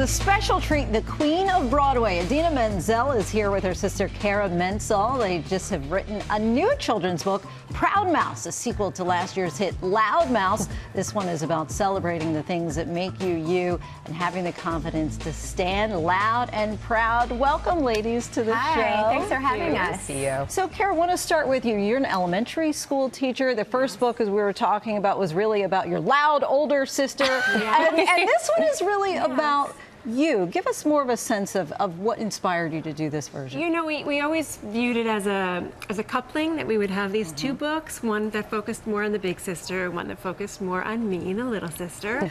with a special treat. The Queen of Broadway, Idina Menzel, is here with her sister Cara Mentzel. They just have written a new children's book, Proud Mouse, a sequel to last year's hit Loud Mouse. This one is about celebrating the things that make you you and having the confidence to stand loud and proud. Welcome, ladies, to the show. Hi, thanks for having us. Good to see you. So, Cara, I want to start with you. You're an elementary school teacher. The first book, as we were talking about, was really about your loud older sister. And this one is really about you. Give us more of a sense of what inspired you to do this version. You know, we always viewed it as a coupling, that we would have these two books, one that focused more on the big sister, one that focused more on me, the little sister.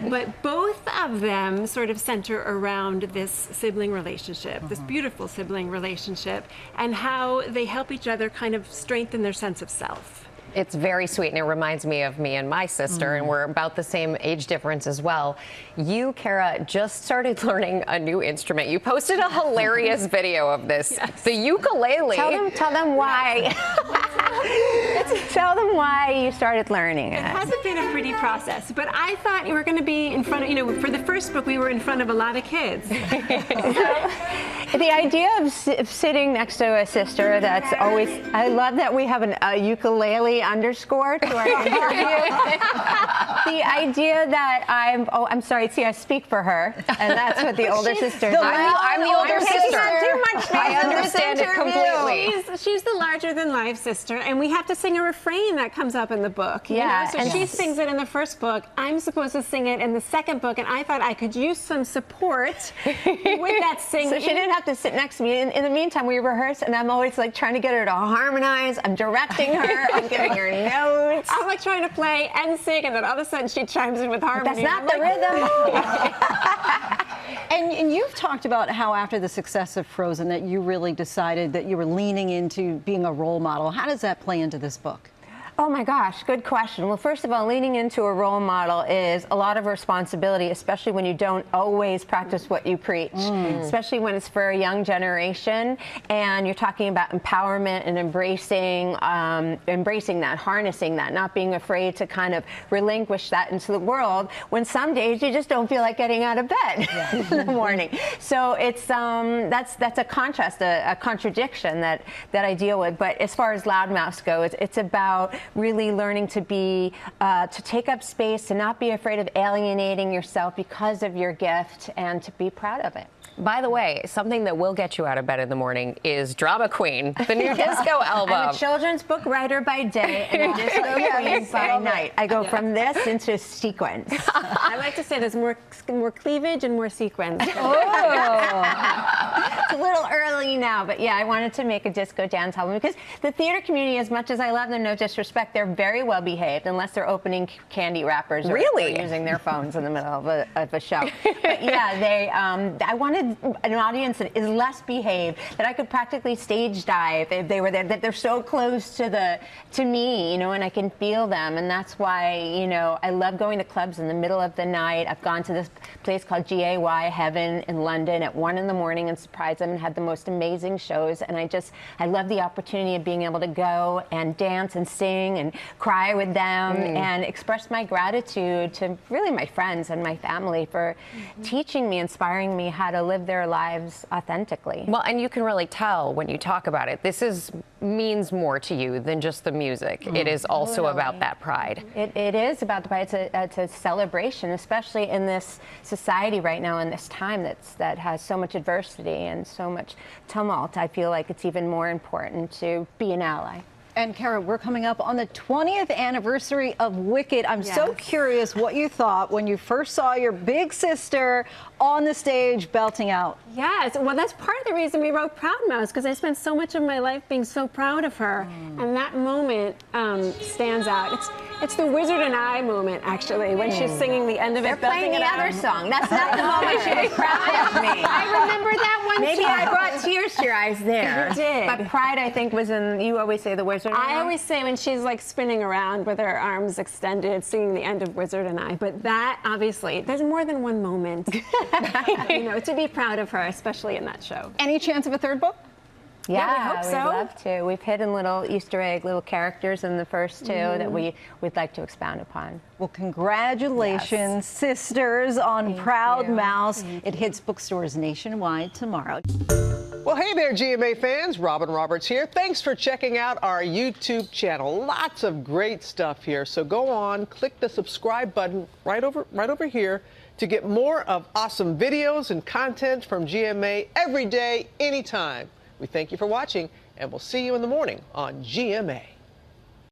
But both of them sort of center around this sibling relationship, this beautiful sibling relationship, and how they help each other kind of strengthen their sense of self. It's very sweet, and it reminds me of me and my sister, and we're about the same age difference as well. You, Cara, just started learning a new instrument. You posted a hilarious video of this, the ukulele. Tell them why. Tell them why you started learning it. It hasn't been a pretty process, but I thought you were going to be in front of, you know, for the first book we were in front of a lot of kids. The idea of sitting next to a sister that's always, I love that we have a ukulele underscore to our interview. The idea that I'm sorry, see, I speak for her, and that's what the older sister does. I'm the older sister. Too much space I understand it completely. She's the larger-than-life sister, and we have to sing a refrain that comes up in the book. Yeah, you know? So she sings it in the first book. I'm supposed to sing it in the second book, and I thought I could use some support with that singing. So she didn't have to sit next to me. In the meantime, we rehearse, and I'm always like trying to get her to harmonize. I'm directing her. I'm giving her notes. I'm like trying to play and sing, and then all of a sudden she chimes in with harmony. That's not the rhythm. And you've talked about how after the success of Frozen that you really decided that you were leaning into being a role model. How does that play into this book? Oh my gosh, good question. Well, first of all, leaning into a role model is a lot of responsibility, especially when you don't always practice what you preach, especially when it's for a young generation and you're talking about empowerment and embracing that, harnessing that, not being afraid to kind of relinquish that into the world when some days you just don't feel like getting out of bed in the morning. So it's that's a contrast, a contradiction that I deal with. But as far as Loud Mouse goes, it's about really learning to be, to take up space, to not be afraid of alienating yourself because of your gift, and to be proud of it. By the way, something that will get you out of bed in the morning is Drama Queen, the new disco album. I'm a children's book writer by day and a disco queen by night. I go from this into sequence. I like to say there's more cleavage and more sequence. It's a little early now, but yeah, I wanted to make a disco dance album because the theater community, as much as I love them, no disrespect, they're very well behaved unless they're opening candy wrappers or using their phones in the middle of a show. But yeah, I wanted an audience that is less behaved, that I could practically stage dive if they were there, that they're so close to me, you know, and I can feel them. And that's why, you know, I love going to clubs in the middle of the night. I've gone to this place called GMA Heaven in London at 1 in the morning and surprised them and had the most amazing shows. And I love the opportunity of being able to go and dance and sing and cry with them and express my gratitude to really my friends and my family for teaching me, inspiring me how to live their lives authentically. Well, and you can really tell when you talk about it, this means more to you than just the music. It is also about that pride. It is about the pride. It's a celebration, especially in this society right now, in this time that has so much adversity and so much tumult. I feel like it's even more important to be an ally. And Cara, we're coming up on the 20th anniversary of Wicked. I'm so curious what you thought when you first saw your big sister on the stage belting out. Yes, well, that's part of the reason we wrote Proud Mouse, because I spent so much of my life being so proud of her, and that moment stands out. It's the Wizard and I moment, actually, when she's singing the end of They're it, belting playing it the out. other song. That's not the moment she was proud of me. I remember that one. Maybe I brought tears to your eyes there. You did. But pride, I think, was in, you always say the Wizard and I. I always say when she's like spinning around with her arms extended, singing the end of Wizard and I. But that, obviously, there's more than one moment, you know, to be proud of her, especially in that show. Any chance of a third book? Yeah, we hope so. We'd love to. We've hidden little Easter egg, little characters in the first two that we'd like to expound upon. Well, congratulations, sisters, on Proud Mouse. It hits bookstores nationwide tomorrow. Well, hey there, GMA fans. Robin Roberts here. Thanks for checking out our YouTube channel. Lots of great stuff here. So go on, click the subscribe button right over here to get more of awesome videos and content from GMA every day, anytime. We thank you for watching, and we'll see you in the morning on GMA.